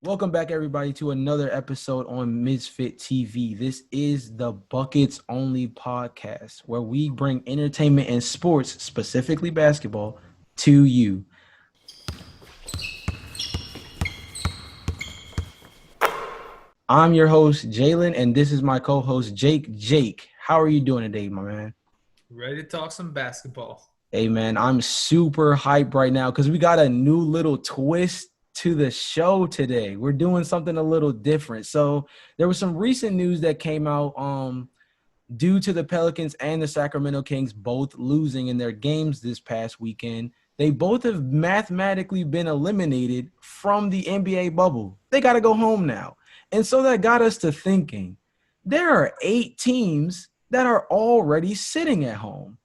Welcome back, everybody, to another episode on Misfit TV. This is the Buckets Only podcast, where we bring entertainment and sports, specifically basketball, to you. I'm your host, Jalen, and this is my co-host, Jake. Jake, how are you doing today, my man? Ready to talk some basketball. Hey, man, I'm super hyped right now because we got a new little twist to the show today. We're doing something a little different. So there was some recent news that came out due to the Pelicans and the Sacramento Kings both losing in their games this past weekend. They both have mathematically been eliminated from the NBA bubble. They got to go home now. And so that got us to thinking, there are 8 teams that are already sitting at home.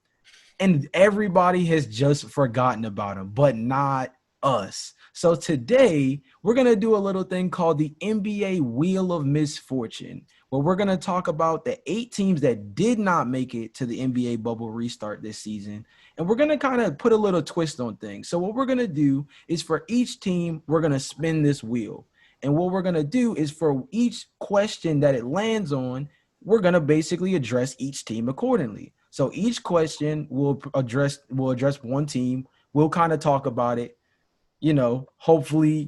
And everybody has just forgotten about them, but not us. So today, we're going to do a little thing called the NBA Wheel of Misfortune, where we're going to talk about the 8 teams that did not make it to the NBA bubble restart this season. And we're going to kind of put a little twist on things. So what we're going to do is for each team, we're going to spin this wheel. And what we're going to do is for each question that it lands on, we're going to basically address each team accordingly. So each question will address one team. We'll kind of talk about it. Hopefully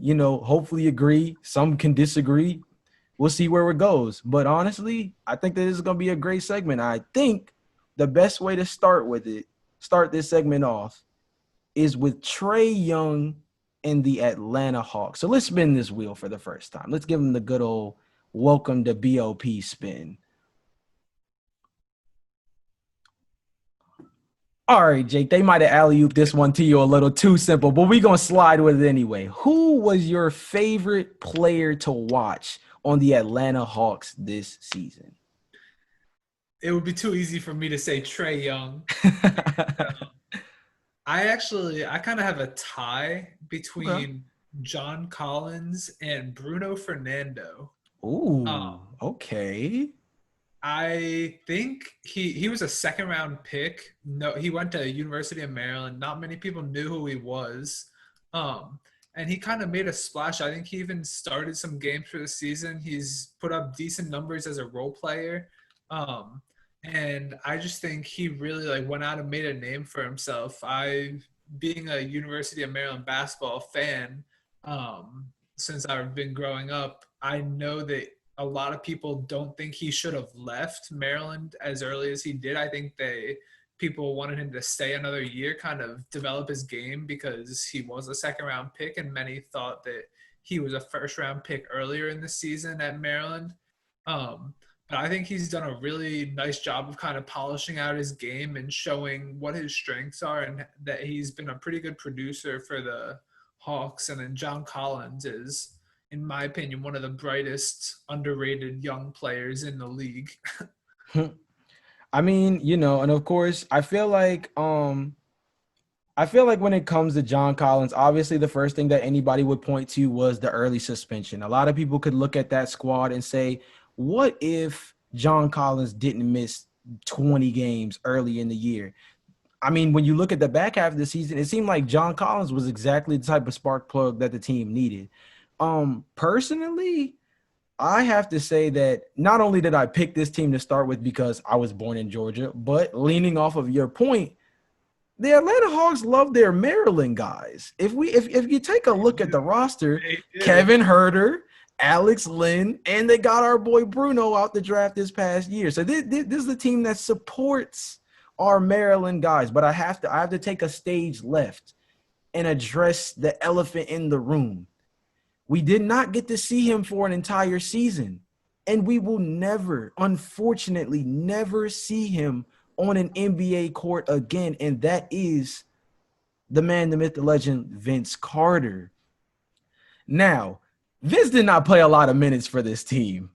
agree. Some can disagree. We'll see where it goes. But honestly, I think that this is going to be a great segment. I think the best way to start this segment off, is with Trae Young and the Atlanta Hawks. So let's spin this wheel for the first time. Let's give them the good old welcome to B.O.P spin. All right, Jake, they might have alley-ooped this one to you a little too simple, but we're going to slide with it anyway. Who was your favorite player to watch on the Atlanta Hawks this season? It would be too easy for me to say Trae Young. I kind of have a tie between John Collins and Bruno Fernando. Ooh, okay. I think he was a second round pick. No, he went to University of Maryland. Not many people knew who he was. And he kind of made a splash. I think he even started some games for the season. He's put up decent numbers as a role player. And I just think he really went out and made a name for himself. Being a University of Maryland basketball fan, since I've been growing up, I know that a lot of people don't think he should have left Maryland as early as he did. I think people wanted him to stay another year, kind of develop his game, because he was a second round pick, and many thought that he was a first round pick earlier in the season at Maryland. But I think he's done a really nice job of kind of polishing out his game and showing what his strengths are, and that he's been a pretty good producer for the Hawks. And then John Collins is, in my opinion, one of the brightest underrated young players in the league. I mean, and of course, I feel like when it comes to John Collins, obviously the first thing that anybody would point to was the early suspension. A lot of people could look at that squad and say, what if John Collins didn't miss 20 games early in the year? I mean, when you look at the back half of the season, it seemed like John Collins was exactly the type of spark plug that the team needed. Personally, I have to say that not only did I pick this team to start with because I was born in Georgia, but leaning off of your point, the Atlanta Hawks love their Maryland guys. If you take a look at the roster, Kevin Huerter, Alex Lynn, and they got our boy Bruno out the draft this past year. So this is the team that supports our Maryland guys. But I have to take a stage left and address the elephant in the room. We did not get to see him for an entire season, and we will never, unfortunately, never see him on an NBA court again, and that is the man, the myth, the legend, Vince Carter. Now, Vince did not play a lot of minutes for this team,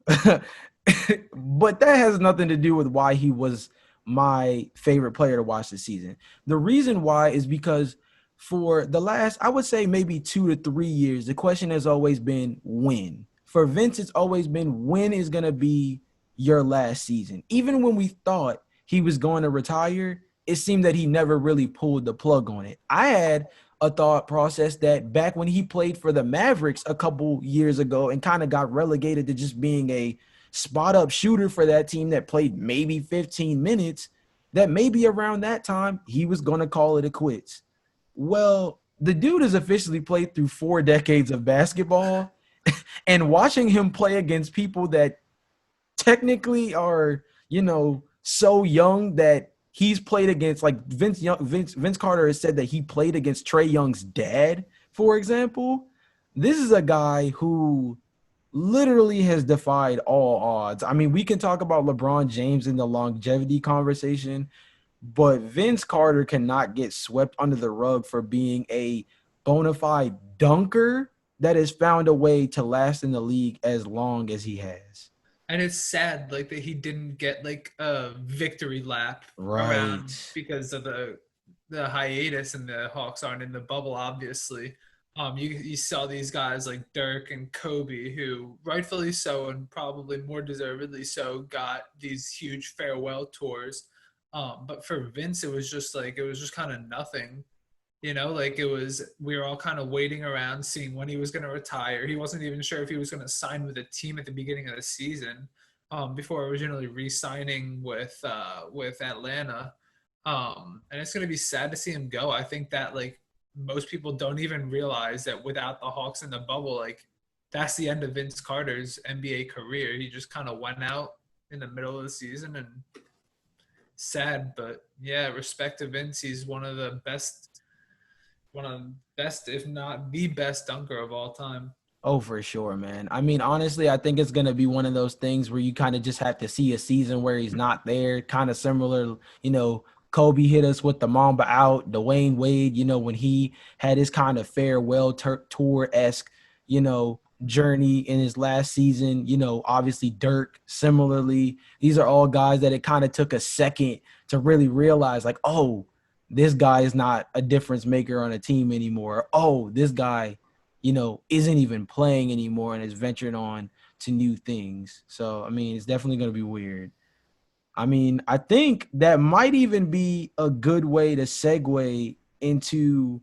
but that has nothing to do with why he was my favorite player to watch this season. The reason why is because for the last, I would say maybe 2 to 3 years, the question has always been when. For Vince, it's always been when is going to be your last season. Even when we thought he was going to retire, it seemed that he never really pulled the plug on it. I had a thought process that back when he played for the Mavericks a couple years ago and kind of got relegated to just being a spot up shooter for that team that played maybe 15 minutes, that maybe around that time he was going to call it a quits. Well, the dude has officially played through 4 decades of basketball, and watching him play against people that technically are, so young that he's played against, like Vince Carter has said that he played against Trae Young's dad, for example. This is a guy who literally has defied all odds. I mean, we can talk about LeBron James in the longevity conversation, but Vince Carter cannot get swept under the rug for being a bona fide dunker that has found a way to last in the league as long as he has. And it's sad like that he didn't get like a victory lap Right. around because of the hiatus, and the Hawks aren't in the bubble, obviously. You saw these guys like Dirk and Kobe, who rightfully so and probably more deservedly so got these huge farewell tours. But for Vince, it was just kind of nothing. Like we were all kind of waiting around, seeing when he was going to retire. He wasn't even sure if he was going to sign with a team at the beginning of the season, before originally re-signing with Atlanta. And it's going to be sad to see him go. I think that like most people don't even realize that without the Hawks in the bubble, like that's the end of Vince Carter's NBA career. He just kind of went out in the middle of the season, and sad, but yeah, respect to Vince. He's one of the best, if not the best dunker of all time. Oh, for sure, man. I mean, honestly, I think it's going to be one of those things where you kind of just have to see a season where he's not there. Kind of similar, Kobe hit us with the Mamba out, Dwayne Wade, when he had his kind of farewell tour-esque, journey in his last season. Obviously Dirk, similarly. These are all guys that it kind of took a second to really realize, like, oh, this guy is not a difference maker on a team anymore. Oh, this guy isn't even playing anymore and is venturing on to new things. So, I mean, it's definitely going to be weird. I mean, I think that might even be a good way to segue into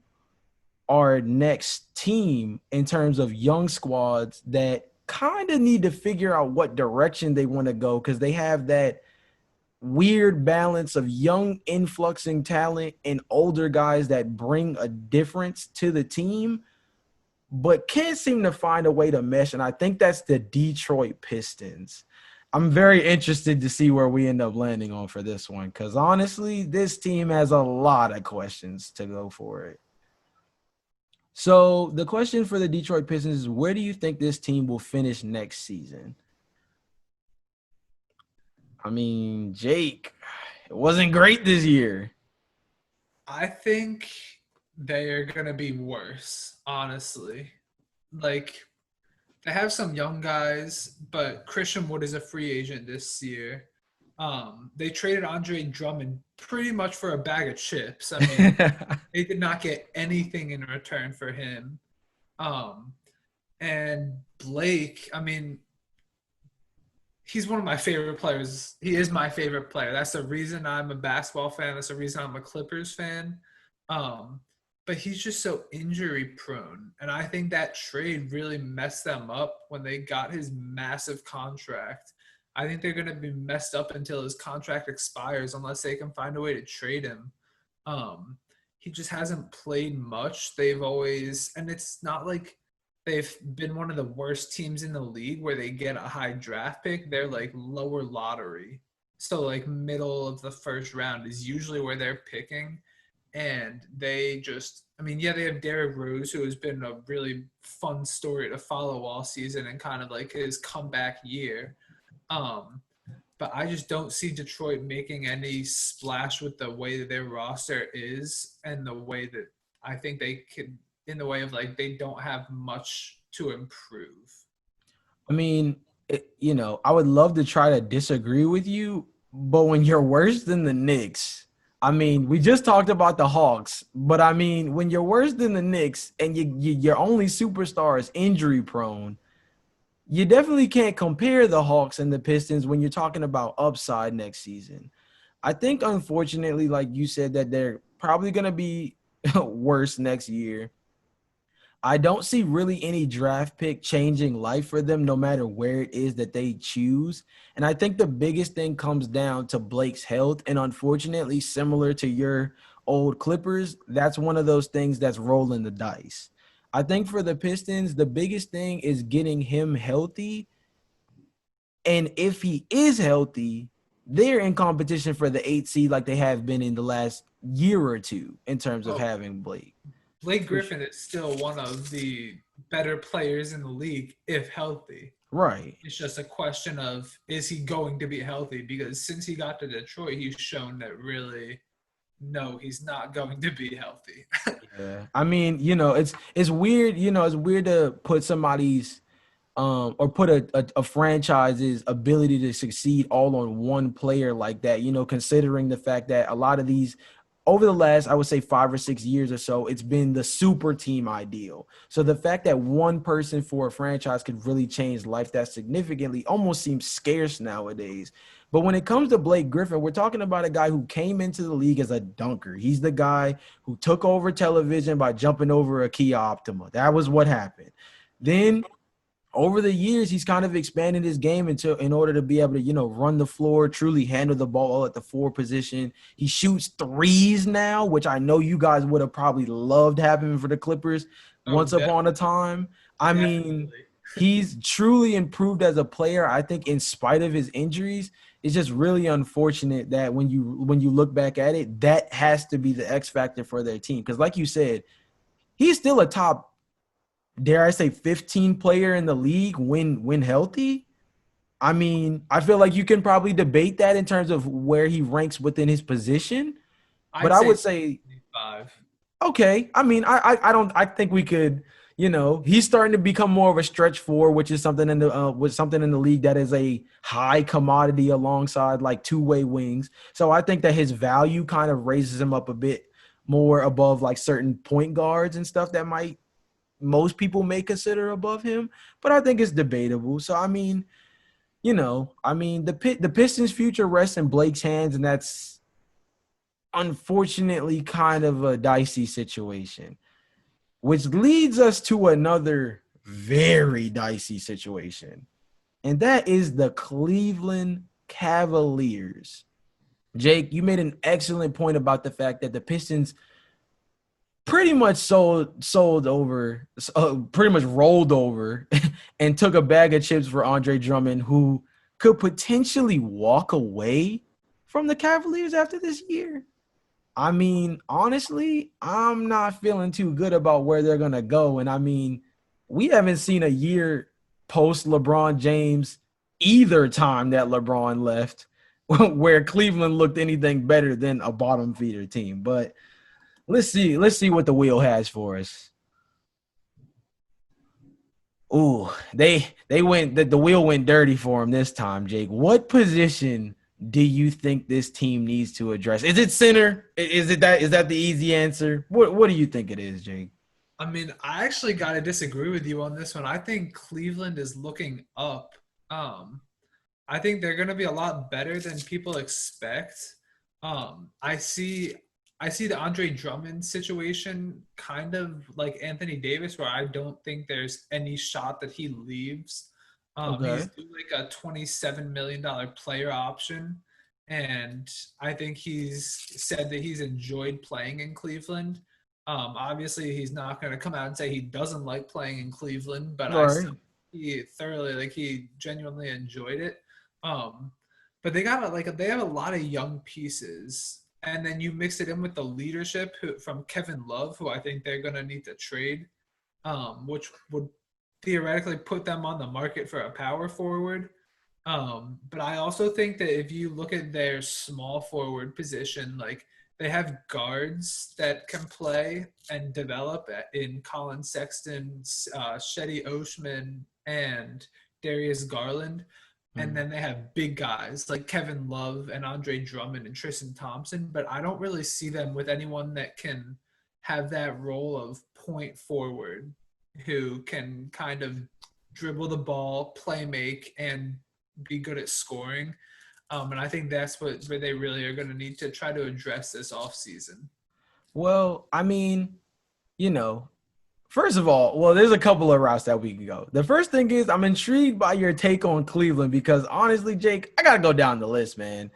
our next team in terms of young squads that kind of need to figure out what direction they want to go, because they have that weird balance of young influxing talent and older guys that bring a difference to the team but can't seem to find a way to mesh. And I think that's the Detroit Pistons. I'm very interested to see where we end up landing on for this one, because honestly, this team has a lot of questions to go for it. So the question for the Detroit Pistons is, where do you think this team will finish next season? I mean, Jake, it wasn't great this year. I think they are going to be worse, honestly. Like, they have some young guys, but Christian Wood is a free agent this year. They traded Andre Drummond pretty much for a bag of chips. I mean, they did not get anything in return for him. And Blake, I mean, he's one of my favorite players. He is my favorite player. That's the reason I'm a basketball fan. That's the reason I'm a Clippers fan. But he's just so injury prone. And I think that trade really messed them up when they got his massive contract. I think they're going to be messed up until his contract expires unless they can find a way to trade him. He just hasn't played much. And it's not like they've been one of the worst teams in the league where they get a high draft pick. They're like lower lottery. So like middle of the first round is usually where they're picking. And they have Derrick Rose, who has been a really fun story to follow all season and kind of like his comeback year. But I just don't see Detroit making any splash with the way that their roster is and the way that I think they could, in the way of like they don't have much to improve. I mean, I would love to try to disagree with you, but when you're worse than the Knicks, I mean, we just talked about the Hawks, but I mean, when you're worse than the Knicks and your only superstar is injury prone, you definitely can't compare the Hawks and the Pistons when you're talking about upside next season. I think, unfortunately, like you said, that they're probably going to be worse next year. I don't see really any draft pick changing life for them, no matter where it is that they choose. And I think the biggest thing comes down to Blake's health. And unfortunately, similar to your old Clippers, that's one of those things that's rolling the dice. I think for the Pistons, the biggest thing is getting him healthy. And if he is healthy, they're in competition for the 8 seed like they have been in the last year or two in terms of Oh, having Blake. Blake For Griffin is still one of the better players in the league if healthy. right. It's just a question of is he going to be healthy? Because since he got to Detroit, he's shown that really no, he's not going to be healthy. Yeah. I mean, it's weird, it's weird to put somebody's or put a franchise's ability to succeed all on one player like that, considering the fact that a lot of these over the last, I would say 5 or 6 years or so, it's been the super team ideal. So the fact that one person for a franchise could really change life that significantly almost seems scarce nowadays. But when it comes to Blake Griffin, we're talking about a guy who came into the league as a dunker. He's the guy who took over television by jumping over a Kia Optima. That was what happened. Then over the years, he's kind of expanded his game in order to be able to, run the floor, truly handle the ball at the four position. He shoots threes now, which I know you guys would have probably loved having for the Clippers Oh, once upon a time. I mean, definitely. he's truly improved as a player. I think in spite of his injuries, it's just really unfortunate that when you look back at it, that has to be the X factor for their team. Because like you said, he's still a top, dare I say, 15 player in the league when healthy. I mean, I feel like you can probably debate that in terms of where he ranks within his position, but I'd I say would say 5. okay. I mean, I don't I think we could, he's starting to become more of a stretch four, which is something in the with something in the league that is a high commodity alongside like two-way wings. So I think that his value kind of raises him up a bit more above like certain point guards and stuff that might most people may consider above him, but I think it's debatable. So I mean, the Pistons' future rests in Blake's hands, and that's unfortunately kind of a dicey situation, which leads us to another very dicey situation, and that is the Cleveland Cavaliers. Jake, you made an excellent point about the fact that the Pistons pretty much sold over, pretty much rolled over, and took a bag of chips for Andre Drummond, who could potentially walk away from the Cavaliers after this year. I mean, honestly, I'm not feeling too good about where they're gonna go, and I mean, we haven't seen a year post LeBron James either time that LeBron left where Cleveland looked anything better than a bottom feeder team, but let's see what the wheel has for us. Ooh, they went the wheel went dirty for him this time, Jake. What position do you think this team needs to address? Is it center? Is that the easy answer? What do you think it is, Jake? I mean, I actually got to disagree with you on this one. I think Cleveland is looking up. Um, I think they're going to be a lot better than people expect. I see the Andre Drummond situation kind of like Anthony Davis, where I don't think there's any shot that he leaves. He's Okay. due like a $27 million player option, and I think he's said that he's enjoyed playing in Cleveland. Obviously, he's not going to come out and say he doesn't like playing in Cleveland, but I still Right. he thoroughly like he genuinely enjoyed it. Um, but they have a lot of young pieces, and then you mix it in with the leadership from Kevin Love, who I think they're gonna need to trade, which would theoretically put them on the market for a power forward. But I also think that if you look at their small forward position, like they have guards that can play and develop in Colin Sexton, Shetty Oshman, and Darius Garland. And Mm. then they have big guys like Kevin Love and Andre Drummond and Tristan Thompson. But I don't really see them with anyone that can have that role of point forward who can kind of dribble the ball, play make, and be good at scoring. And I think that's where they really are going to need to try to address this offseason. Well, I mean, you know, first of all, well, there's a couple of routes that we can go. The first thing is I'm intrigued by your take on Cleveland because honestly, Jake, I gotta go down the list, man.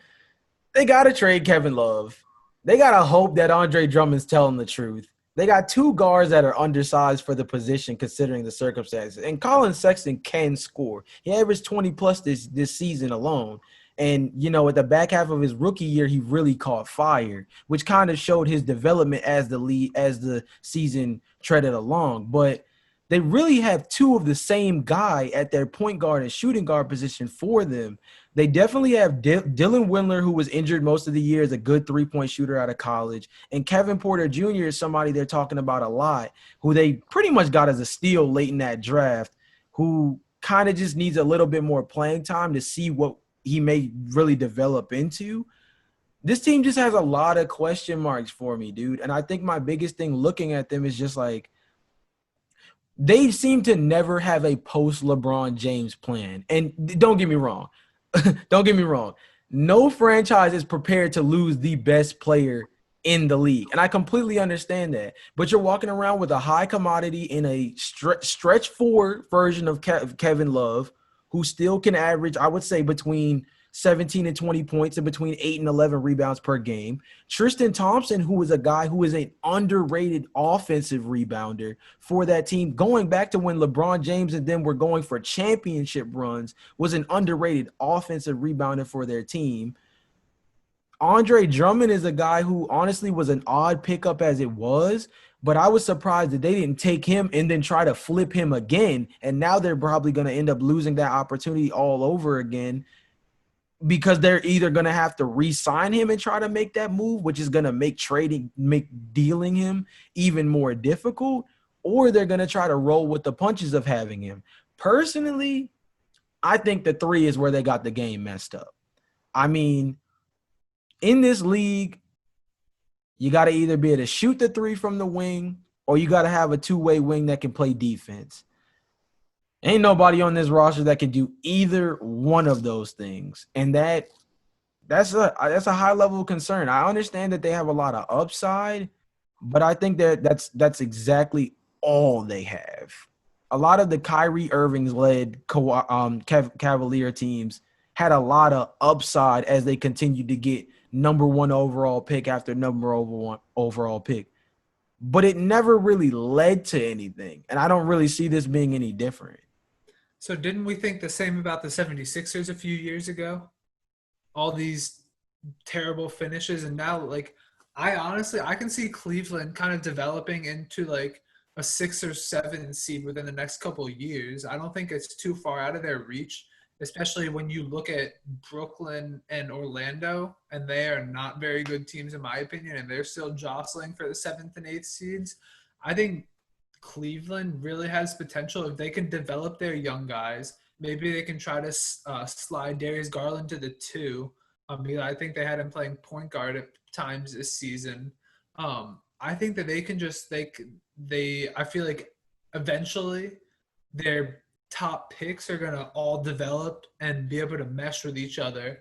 They gotta trade Kevin Love. They gotta hope that Andre Drummond's telling the truth. They got two guards that are undersized for the position considering the circumstances. And Colin Sexton can score. He averaged 20 plus this season alone. And at the back half of his rookie year, he really caught fire, which kind of showed his development as the season treaded along. But they really have two of the same guy at their point guard and shooting guard position for them. They definitely have Dylan Windler, who was injured most of the year, is a good three-point shooter out of college. And Kevin Porter Jr. is somebody they're talking about a lot, who they pretty much got as a steal late in that draft, who kind of just needs a little bit more playing time to see what he may really develop into. This team just has a lot of question marks for me, dude. And I think my biggest thing looking at them is just like, they seem to never have a post LeBron James plan. And don't get me wrong. Don't get me wrong. No franchise is prepared to lose the best player in the league. And I completely understand that. But you're walking around with a high commodity in a stretch four version of Kevin Love, who still can average, I would say, between 17 and 20 points and between 8 and 11 rebounds per game. Tristan Thompson, who is a guy who is an underrated offensive rebounder for that team, going back to when LeBron James and them were going for championship runs, was an underrated offensive rebounder for their team. Andre Drummond is a guy who honestly was an odd pickup as it was, but I was surprised that they didn't take him and then try to flip him again. And now they're probably going to end up losing that opportunity all over again, because they're either going to have to re-sign him and try to make that move, which is going to make dealing him even more difficult, or they're going to try to roll with the punches of having him. Personally, I think the three is where they got the game messed up. I mean, in this league, you got to either be able to shoot the three from the wing, or you got to have a two-way wing that can play defense. Ain't nobody on this roster that can do either one of those things. And that's a high level of concern. I understand that they have a lot of upside, but I think that's exactly all they have. A lot of the Kyrie Irving's led Cavalier teams had a lot of upside as they continued to get number one overall pick after number one overall pick. But it never really led to anything. And I don't really see this being any different. So didn't we think the same about the 76ers a few years ago? All these terrible finishes, and now I can see Cleveland kind of developing into like a 6 or 7 seed within the next couple of years. I don't think it's too far out of their reach, especially when you look at Brooklyn and Orlando, and they are not very good teams in my opinion, and they're still jostling for the 7th and 8th seeds. I think Cleveland really has potential if they can develop their young guys. Maybe they can try to slide Darius Garland to the 2. I think they had him playing point guard at times this season. I think that they can just I feel like eventually their top picks are gonna all develop and be able to mesh with each other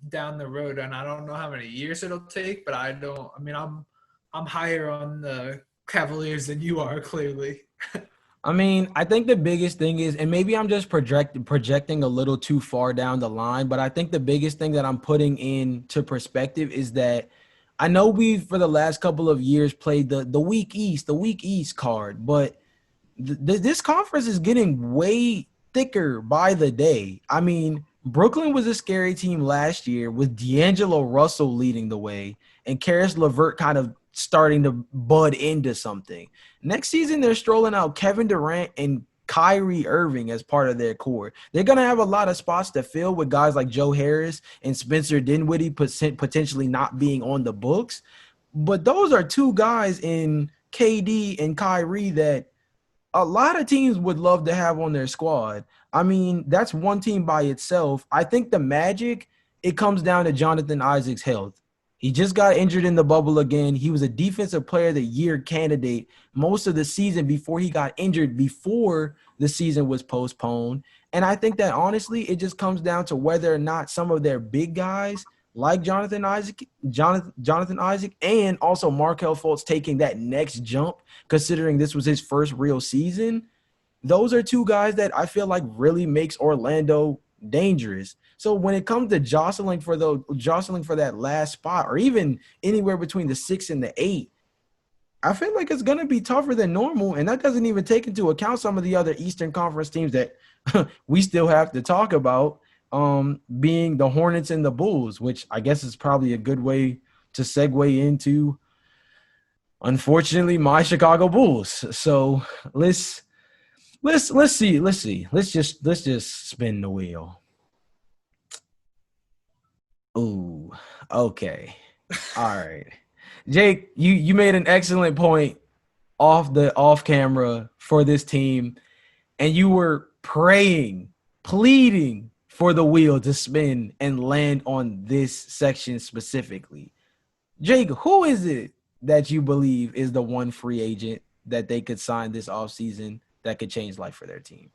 down the road. And I don't know how many years it'll take, but I'm higher on the Cavaliers than you are, clearly. I mean, I think the biggest thing is, and maybe I'm just projecting a little too far down the line, but I think the biggest thing that I'm putting into perspective is that I know we've, for the last couple of years, played the weak East card, but this conference is getting way thicker by the day. I mean, Brooklyn was a scary team last year with D'Angelo Russell leading the way and Karis LeVert kind of starting to bud into something. Next season, they're strolling out Kevin Durant and Kyrie Irving as part of their core. They're going to have a lot of spots to fill with guys like Joe Harris and Spencer Dinwiddie potentially not being on the books. But those are two guys in KD and Kyrie that a lot of teams would love to have on their squad. I mean, that's one team by itself. I think the Magic, it comes down to Jonathan Isaac's health. He just got injured in the bubble again. He was a defensive player of the year candidate most of the season before he got injured, before the season was postponed. And I think that honestly, it just comes down to whether or not some of their big guys like Jonathan Isaac, and also Markelle Fultz taking that next jump, considering this was his first real season. Those are two guys that I feel like really makes Orlando dangerous. So when it comes to jostling for that last spot, or even anywhere between the 6 and the 8, I feel like it's going to be tougher than normal, and that doesn't even take into account some of the other Eastern Conference teams that we still have to talk about, being the Hornets and the Bulls, which I guess is probably a good way to segue into, unfortunately, my Chicago Bulls. So let's see. Let's just spin the wheel. Ooh, okay. All right. Jake, you made an excellent point off camera for this team, and you were pleading for the wheel to spin and land on this section specifically. Jake, who is it that you believe is the one free agent that they could sign this offseason that could change life for their team?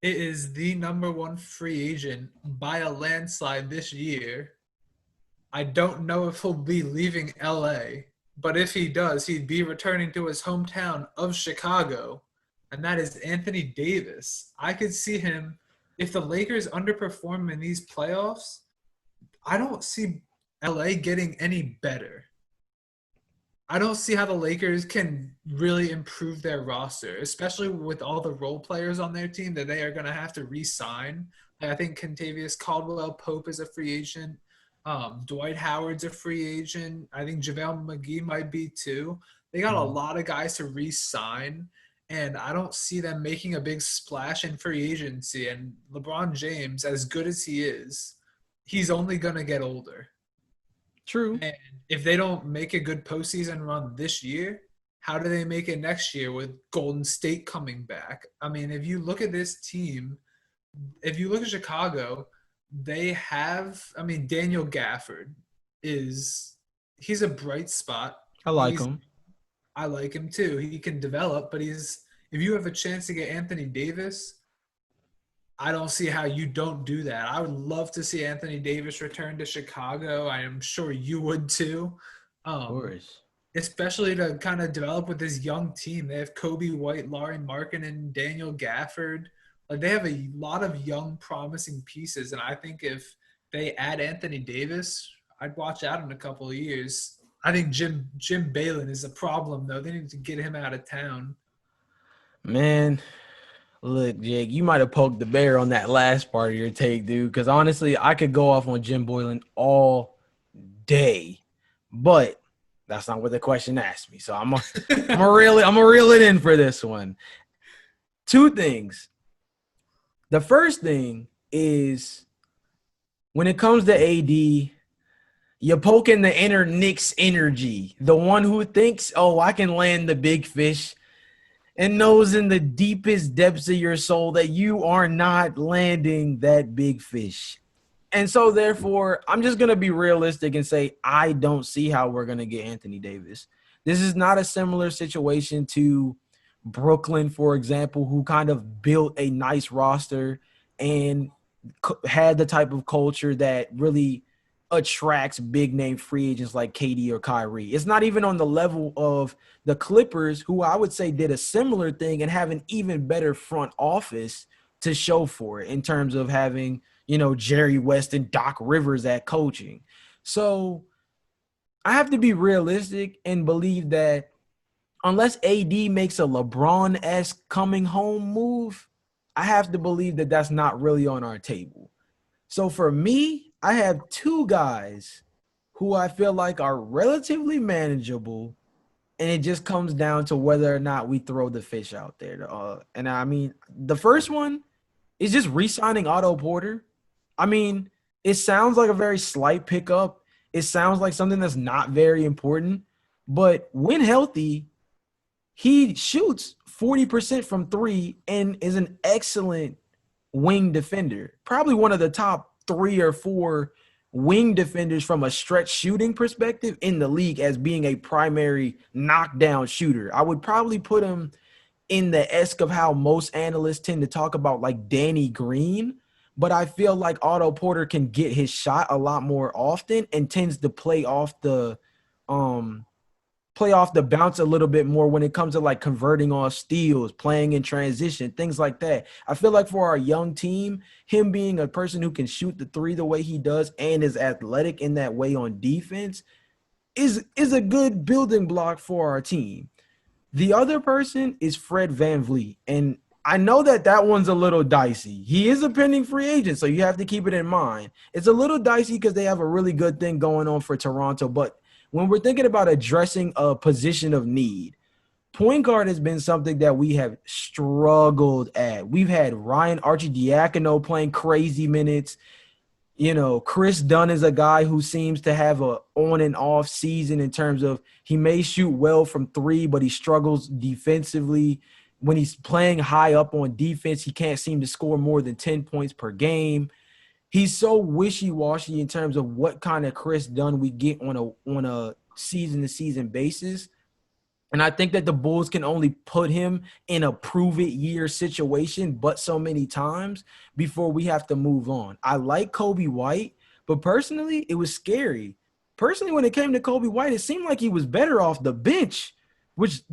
It is the number one free agent by a landslide this year. I don't know if he'll be leaving LA, but if he does, he'd be returning to his hometown of Chicago, and that is Anthony Davis. I could see him, if the Lakers underperform in these playoffs, I don't see LA getting any better. I don't see how the Lakers can really improve their roster, especially with all the role players on their team that they are going to have to re-sign. I think Kentavious Caldwell-Pope is a free agent. Dwight Howard's a free agent. I think JaVale McGee might be too. They got a lot of guys to re-sign, and I don't see them making a big splash in free agency. And LeBron James, as good as he is, he's only going to get older. True. And if they don't make a good postseason run this year, how do they make it next year with Golden State coming back? I mean, if you look at this team, if you look at Chicago, they have, I mean, Daniel Gafford he's a bright spot. I like him. I like him too. He can develop, but if you have a chance to get Anthony Davis, I don't see how you don't do that. I would love to see Anthony Davis return to Chicago. I am sure you would too. Of course. Especially to kind of develop with this young team. They have Kobe White, Lauri Markkanen, Daniel Gafford. Like, they have a lot of young, promising pieces. And I think if they add Anthony Davis, I'd watch out in a couple of years. I think Jim Balin is a problem, though. They need to get him out of town. Man, look, Jake, you might have poked the bear on that last part of your take, dude, because honestly, I could go off on Jim Boylan all day, but that's not what the question asked me. So I'm gonna reel it in for this one. Two things. The first thing is, when it comes to AD, you're poking the inner Knicks energy, the one who thinks, oh, I can land the big fish, and knows in the deepest depths of your soul that you are not landing that big fish. And so, therefore, I'm just going to be realistic and say I don't see how we're going to get Anthony Davis. This is not a similar situation to Brooklyn, for example, who kind of built a nice roster and had the type of culture that really attracts big name free agents like KD or Kyrie. It's not even on the level of the Clippers, who I would say did a similar thing and have an even better front office to show for it in terms of having, Jerry West and Doc Rivers at coaching. So I have to be realistic and believe that unless AD makes a LeBron-esque coming home move, I have to believe that that's not really on our table. So for me, I have two guys who I feel like are relatively manageable, and it just comes down to whether or not we throw the fish out there. And I mean, the first one is just re-signing Otto Porter. I mean, it sounds like a very slight pickup. It sounds like something that's not very important, but when healthy, he shoots 40% from three and is an excellent wing defender. Probably one of the top 3 or 4 wing defenders from a stretch shooting perspective in the league as being a primary knockdown shooter. I would probably put him in the esque of how most analysts tend to talk about like Danny Green, but I feel like Otto Porter can get his shot a lot more often and tends to um play off the bounce a little bit more when it comes to like converting on steals, playing in transition, things like that. I feel like for our young team, him being a person who can shoot the three the way he does and is athletic in that way on defense is a good building block for our team. The other person is Fred VanVleet. And I know that that one's a little dicey. He is a pending free agent, so you have to keep it in mind. It's a little dicey because they have a really good thing going on for Toronto. But when we're thinking about addressing a position of need, point guard has been something that we have struggled at. We've had Ryan Arcidiacono playing crazy minutes. Chris Dunn is a guy who seems to have a on and off season in terms of he may shoot well from three, but he struggles defensively. When he's playing high up on defense, he can't seem to score more than 10 points per game. He's so wishy-washy in terms of what kind of Chris Dunn we get on a season-to-season basis. And I think that the Bulls can only put him in a prove-it-year situation but so many times before we have to move on. I like Kobe White, but personally, it was scary. Personally, when it came to Kobe White, it seemed like he was better off the bench, which,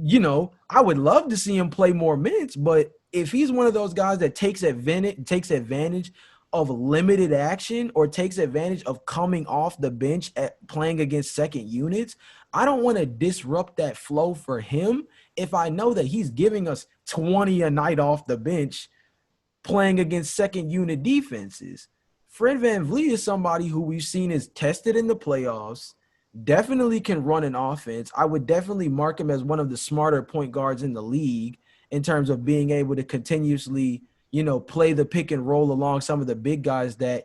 I would love to see him play more minutes, but if he's one of those guys that takes advantage of limited action or takes advantage of coming off the bench at playing against second units, I don't want to disrupt that flow for him if I know that he's giving us 20 a night off the bench playing against second unit defenses. Fred VanVleet is somebody who we've seen is tested in the playoffs, definitely can run an offense. I would definitely mark him as one of the smarter point guards in the league in terms of being able to continuously, play the pick and roll along some of the big guys that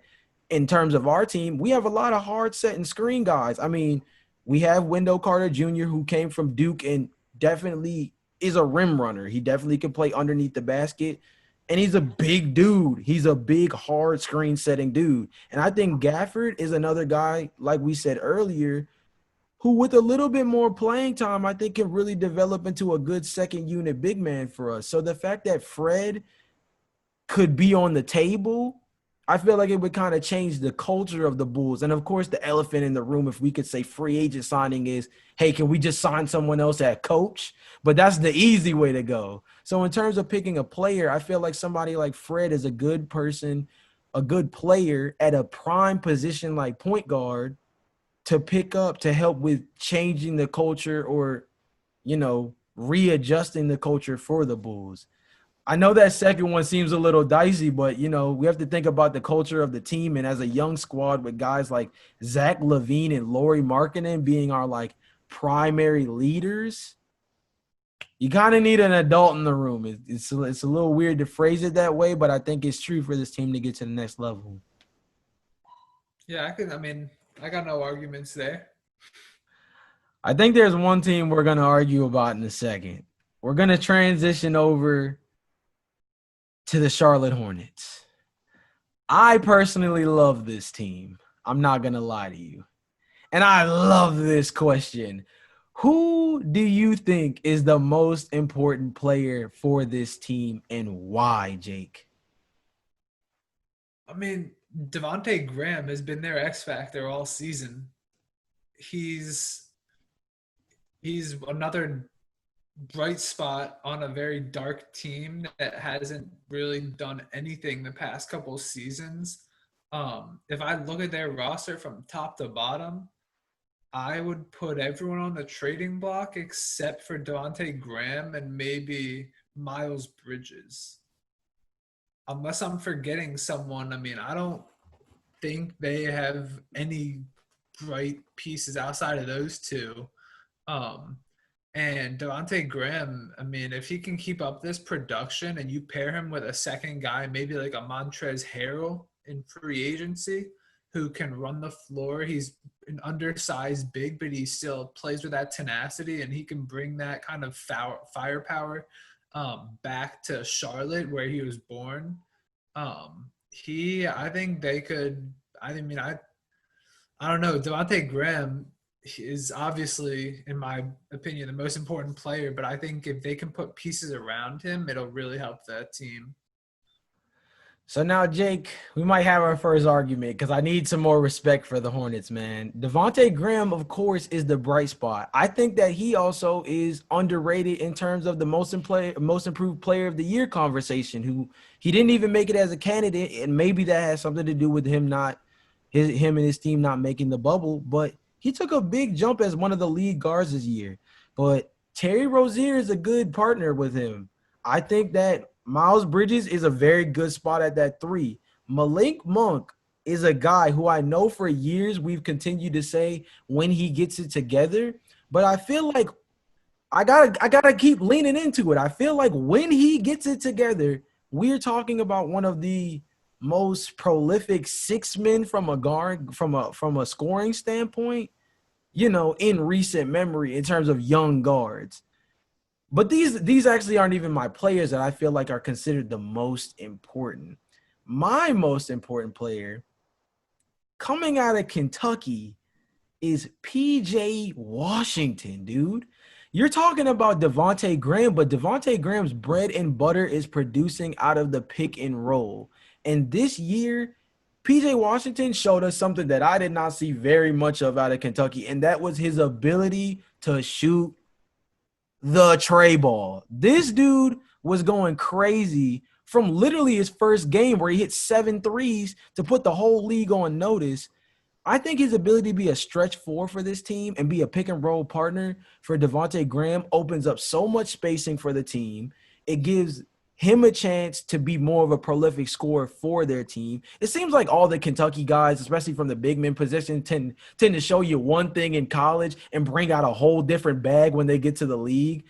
in terms of our team, we have a lot of hard set and screen guys. I mean, we have Wendell Carter Jr., who came from Duke and definitely is a rim runner. He definitely can play underneath the basket. And he's a big dude. He's a big, hard screen setting dude. And I think Gafford is another guy, like we said earlier, who with a little bit more playing time, I think can really develop into a good second unit big man for us. So the fact that Fred could be on the table, I feel like it would kind of change the culture of the Bulls. And of course, the elephant in the room, if we could say free agent signing is, hey, can we just sign someone else at coach? But that's the easy way to go. So in terms of picking a player, I feel like somebody like Fred is a good person, a good player at a prime position like point guard to pick up to help with changing the culture or, readjusting the culture for the Bulls. I know that second one seems a little dicey, but we have to think about the culture of the team. And as a young squad with guys like Zach LaVine and Lauri Markkanen being our like primary leaders, you kind of need an adult in the room. It's a little weird to phrase it that way, but I think it's true for this team to get to the next level. Yeah, I got no arguments there. I think there's one team we're going to argue about in a second. We're going to transition over to the Charlotte Hornets. I personally love this team. I'm not going to lie to you. And I love this question. Who do you think is the most important player for this team and why, Jake? Devonte Graham has been their X factor all season. He's another bright spot on a very dark team that hasn't really done anything the past couple seasons. If I look at their roster from top to bottom, I would put everyone on the trading block except for Devonte Graham and maybe Miles Bridges. Unless I'm forgetting someone, I don't think they have any bright pieces outside of those two. Um, and Devonte Graham, if he can keep up this production and you pair him with a second guy, maybe like a Montrezl Harrell in free agency, who can run the floor. He's an undersized big, but he still plays with that tenacity, and he can bring that kind of firepower back to Charlotte where he was born. I think they could. I don't know. Devonte Graham is obviously, in my opinion, the most important player, but I think if they can put pieces around him, it'll really help that team. So now, Jake, we might have our first argument because I need some more respect for the Hornets, man. Devontae Graham, of course, is the bright spot. I think that he also is underrated in terms of the most improved player of the year conversation. Who he didn't even make it as a candidate, and maybe that has something to do with him and his team not making the bubble. But he took a big jump as one of the lead guards this year. But Terry Rozier is a good partner with him. I think that Miles Bridges is a very good spot at that three. Malik Monk is a guy who I know for years we've continued to say when he gets it together, but I feel like I gotta keep leaning into it. I feel like when he gets it together, we're talking about one of the most prolific six men from a guard from a scoring standpoint, in recent memory in terms of young guards. But these actually aren't even my players that I feel like are considered the most important. My most important player coming out of Kentucky is PJ Washington, dude. You're talking about Devontae Graham, but Devontae Graham's bread and butter is producing out of the pick and roll. And this year, PJ Washington showed us something that I did not see very much of out of Kentucky, and that was his ability to shoot the tray ball. This dude was going crazy from literally his first game where he hit 7 threes to put the whole league on notice. I think his ability to be a stretch four for this team and be a pick and roll partner for Devontae Graham opens up so much spacing for the team. It gives him a chance to be more of a prolific scorer for their team. It seems like all the Kentucky guys, especially from the big men position, tend to show you one thing in college and bring out a whole different bag when they get to the league.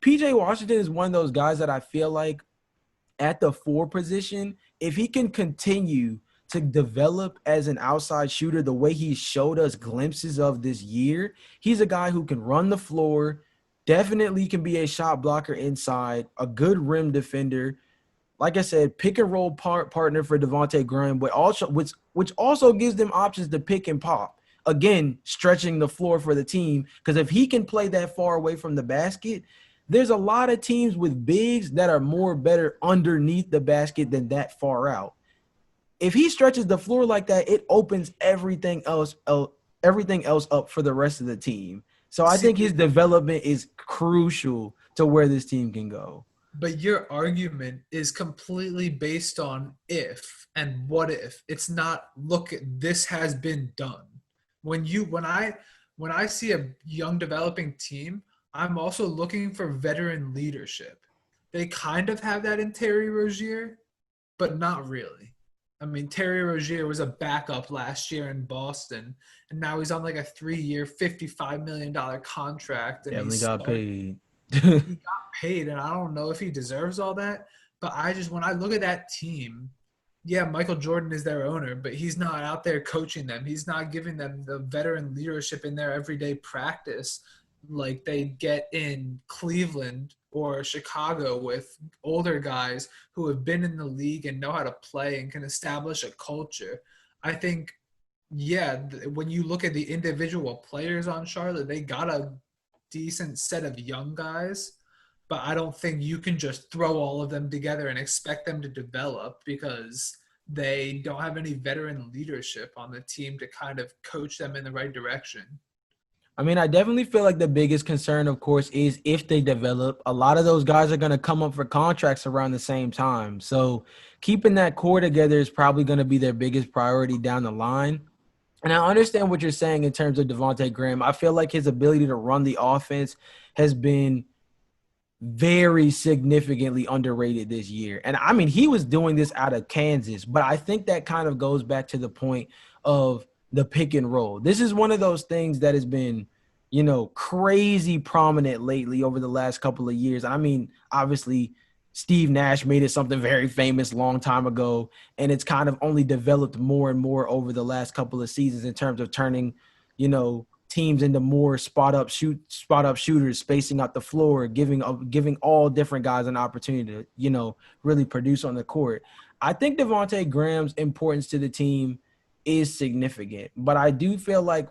PJ Washington is one of those guys that I feel like at the four position, if he can continue to develop as an outside shooter the way he showed us glimpses of this year, he's a guy who can run the floor, definitely can be a shot blocker inside, a good rim defender. Like I said, pick and roll partner for Devontae Graham, but also which also gives them options to pick and pop. Again, stretching the floor for the team because if he can play that far away from the basket, there's a lot of teams with bigs that are more better underneath the basket than that far out. If he stretches the floor like that, it opens everything else up for the rest of the team. So I think See, his development is crucial to where this team can go. but your argument is completely based on if and what if. It's not look, this has been done. When I see a young developing team, I'm also looking for veteran leadership. They kind of have that in Terry Rozier, but not really. I mean, Terry Rozier was a backup last year in Boston, and now he's on like a 3-year, $55 million contract, and Definitely he's got starting. paid. He got paid, and I don't know if he deserves all that. But when I look at that team, yeah, Michael Jordan is their owner, but he's not out there coaching them. He's not giving them the veteran leadership in their everyday practice like they get in Cleveland or Chicago with older guys who have been in the league and know how to play and can establish a culture. I think, yeah, when you look at the individual players on Charlotte, they got a decent set of young guys, but I don't think you can just throw all of them together and expect them to develop because they don't have any veteran leadership on the team to kind of coach them in the right direction. I mean, I definitely feel like the biggest concern, of course, is if they develop. A lot of those guys are going to come up for contracts around the same time. So keeping that core together is probably going to be their biggest priority down the line. And I understand what you're saying in terms of Devontae Graham. I feel like his ability to run the offense has been very significantly underrated this year. And I mean, he was doing this out of Kansas, but I think that kind of goes back to the point of the pick and roll. This is one of those things that has been, crazy prominent lately over the last couple of years. I mean, obviously, Steve Nash made it something very famous long time ago, and it's kind of only developed more and more over the last couple of seasons in terms of turning, teams into more spot up shooters, spacing out the floor, giving all different guys an opportunity to, really produce on the court. I think Devontae Graham's importance to the team is significant, but I do feel like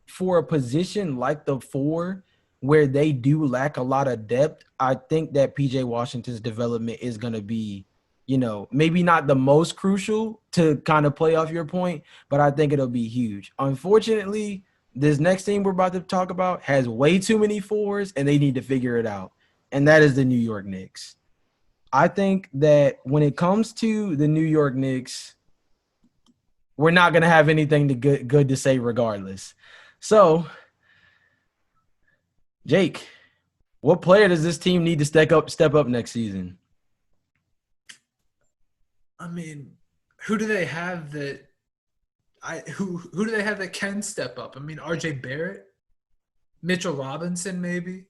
for a position like the four where they do lack a lot of depth, I think that PJ Washington's development is going to be maybe not the most crucial to kind of play off your point, but I think it'll be huge. Unfortunately, this next team we're about to talk about has way too many fours, and they need to figure it out. And that is the New York Knicks. I think that when it comes to the New York Knicks, we're not going to have anything good to say regardless. So, Jake, what player does this team need to step up next season? I mean, who do they have that who do they have that can step up? I mean, RJ Barrett, Mitchell Robinson, maybe.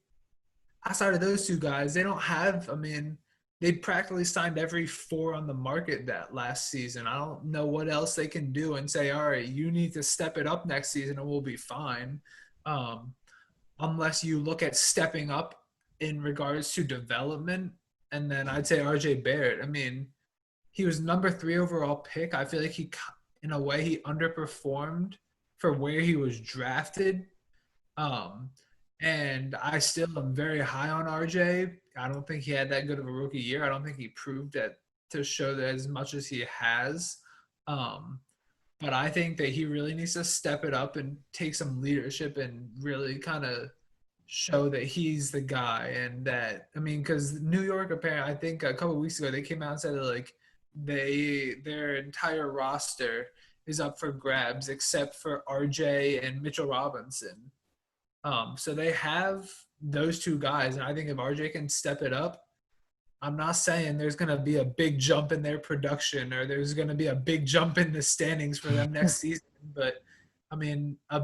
Outside of those two guys, they don't have. I mean, they practically signed every four on the market that last season. I don't know what else they can do and say, all right, you need to step it up next season and we'll be fine. Unless you look at stepping up in regards to development. And then I'd say RJ Barrett. I mean, he was number 3 overall pick. I feel like in a way, he underperformed for where he was drafted. And I still am very high on RJ. I don't think he had that good of a rookie year. I don't think he proved that to show that as much as he has. But I think that he really needs to step it up and take some leadership and really kind of show that he's the guy. And that, I mean, because New York, apparently, I think a couple of weeks ago, they came out and said that, like, their entire roster is up for grabs except for RJ and Mitchell Robinson. So they have those two guys, and I think if RJ can step it up, I'm not saying there's going to be a big jump in their production or there's going to be a big jump in the standings for them next season, but I mean, a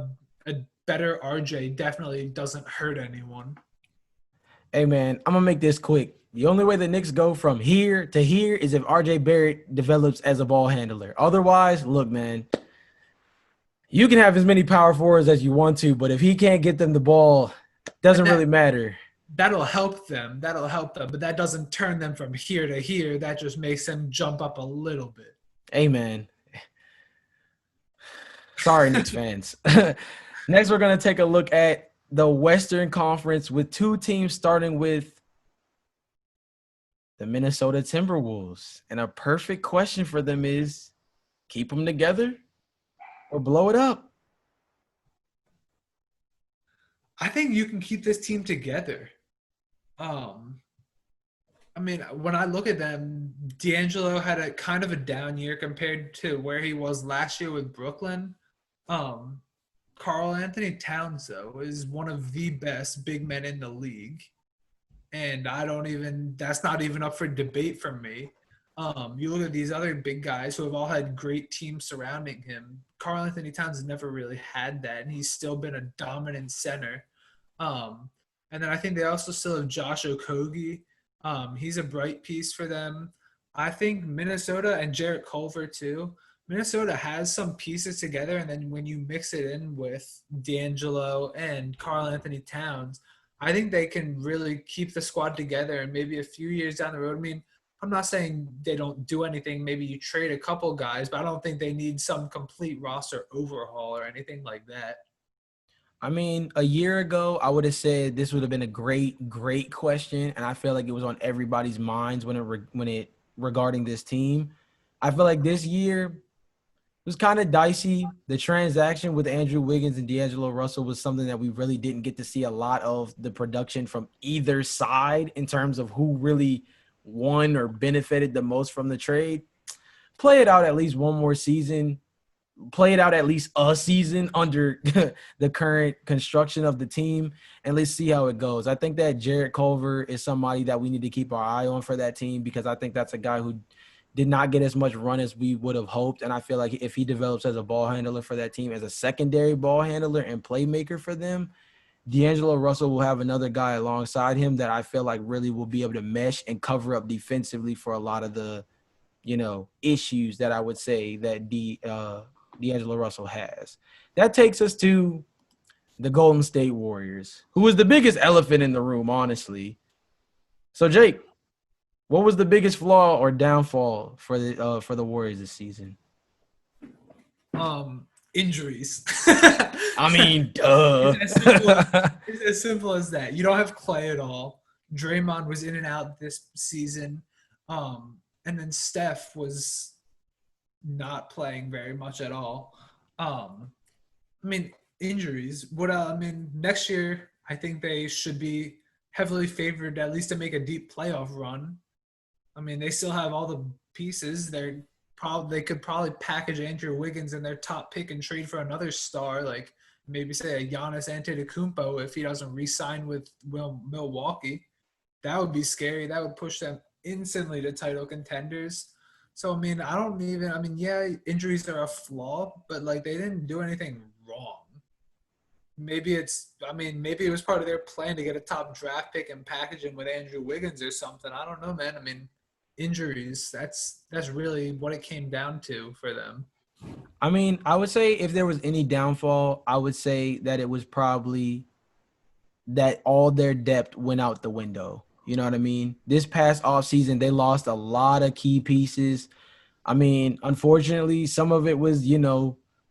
better RJ definitely doesn't hurt anyone. Hey, man, I'm going to make this quick. The only way the Knicks go from here to here is if RJ Barrett develops as a ball handler. Otherwise, look, man, you can have as many power forwards as you want to, but if he can't get them the ball, doesn't really matter. That'll help them. But that doesn't turn them from here to here. That just makes them jump up a little bit. Amen. Sorry, Knicks fans. Next, we're going to take a look at the Western Conference with two teams starting with the Minnesota Timberwolves. And a perfect question for them is, keep them together or blow it up? I think you can keep this team together. I mean, when I look at them, D'Angelo had a kind of a down year compared to where he was last year with Brooklyn. Karl Anthony Towns, though, is one of the best big men in the league. And that's not even up for debate for me. You look at these other big guys who have all had great teams surrounding him. Karl Anthony Towns has never really had that, and he's still been a dominant center. And then I think they also still have Josh Okogie. He's a bright piece for them. I think Minnesota and Jarrett Culver too. Minnesota has some pieces together, and then when you mix it in with D'Angelo and Karl Anthony Towns, I think they can really keep the squad together. And maybe a few years down the road, I mean, I'm not saying they don't do anything. Maybe you trade a couple guys, but I don't think they need some complete roster overhaul or anything like that. I mean, a year ago, I would have said this would have been a great, great question, and I feel like it was on everybody's minds when it regarding this team. I feel like this year was kind of dicey. The transaction with Andrew Wiggins and D'Angelo Russell was something that we really didn't get to see a lot of the production from either side in terms of who really won or benefited the most from the trade. Play it out at least one more season. Play it out at least a season under the current construction of the team, and let's see how it goes. I think that Jarrett Culver is somebody that we need to keep our eye on for that team because I think that's a guy who did not get as much run as we would have hoped, and I feel like if he develops as a ball handler for that team, as a secondary ball handler and playmaker for them, D'Angelo Russell will have another guy alongside him that I feel like really will be able to mesh and cover up defensively for a lot of the, issues that I would say that D'Angelo Russell has. That takes us to the Golden State Warriors, who is the biggest elephant in the room, honestly. So, Jake, what was the biggest flaw or downfall for the Warriors this season? Injuries. I mean, duh. It's as simple as that. You don't have Clay at all. Draymond was in and out this season. and then Steph was not playing very much at all. I mean, injuries. I mean, next year I think they should be heavily favored at least to make a deep playoff run. I mean, they still have all the pieces. They could probably package Andrew Wiggins in their top pick and trade for another star, like maybe say a Giannis Antetokounmpo if he doesn't re-sign with Milwaukee. That would be scary. That would push them instantly to title contenders. So I mean, I mean, yeah, injuries are a flaw, but like they didn't do anything wrong. Maybe it was part of their plan to get a top draft pick and package him with Andrew Wiggins or something. I don't know, man. I mean, injuries, that's really what it came down to for them. I mean, I would say if there was any downfall, I would say that it was probably that all their depth went out the window. You know what I mean? This past offseason, they lost a lot of key pieces. I mean, unfortunately, some of it was,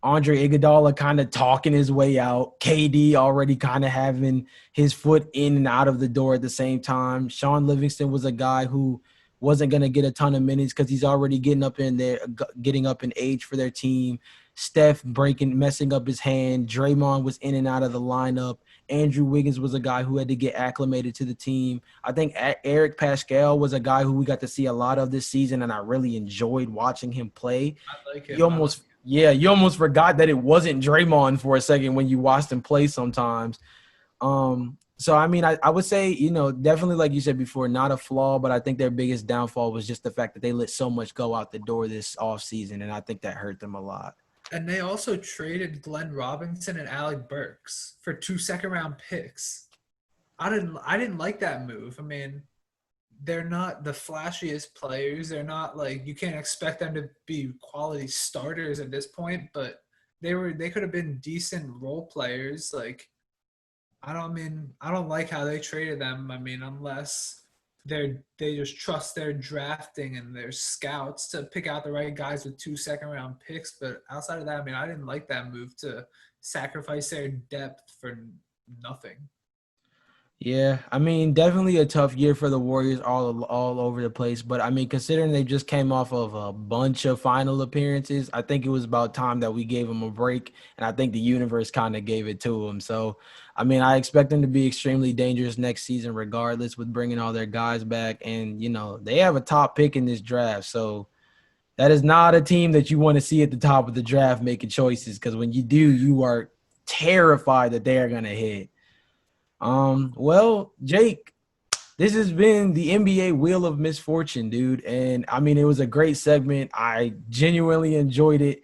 Andre Iguodala kind of talking his way out. KD already kind of having his foot in and out of the door at the same time. Sean Livingston was a guy who wasn't going to get a ton of minutes because he's already getting up in age for their team. Steph messing up his hand. Draymond was in and out of the lineup. Andrew Wiggins was a guy who had to get acclimated to the team. I think Eric Pascal was a guy who we got to see a lot of this season, and I really enjoyed watching him play. I like You him. almost, yeah, you almost forgot that it wasn't Draymond for a second when you watched him play sometimes. So, I mean, I would say, definitely like you said before, not a flaw, but I think their biggest downfall was just the fact that they let so much go out the door this offseason, and I think that hurt them a lot. And they also traded Glenn Robinson and Alec Burks for 2 second-round picks. I didn't like that move. I mean, they're not the flashiest players. They're not like you can't expect them to be quality starters at this point, but they could have been decent role players. Like I don't like how they traded them. I mean, unless they just trust their drafting and their scouts to pick out the right guys with 2 second-round picks. But outside of that, I mean, I didn't like that move to sacrifice their depth for nothing. Yeah, I mean, definitely a tough year for the Warriors all over the place. But I mean, considering they just came off of a bunch of final appearances, I think it was about time that we gave them a break. And I think the universe kind of gave it to them. So, I mean, I expect them to be extremely dangerous next season, regardless, with bringing all their guys back. And, they have a top pick in this draft. So that is not a team that you want to see at the top of the draft making choices, because when you do, you are terrified that they are going to hit. Well, Jake, this has been the NBA Wheel of Misfortune, dude. And I mean, it was a great segment. I genuinely enjoyed it.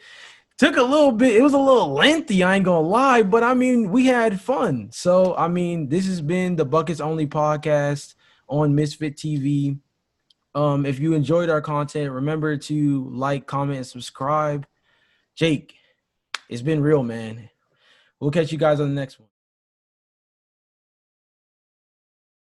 Took a little bit, it was a little lengthy, I ain't gonna lie, but I mean, we had fun. So, I mean, this has been the Buckets Only podcast on Misfit TV. If you enjoyed our content, remember to like, comment, and subscribe. Jake, it's been real, man. We'll catch you guys on the next one.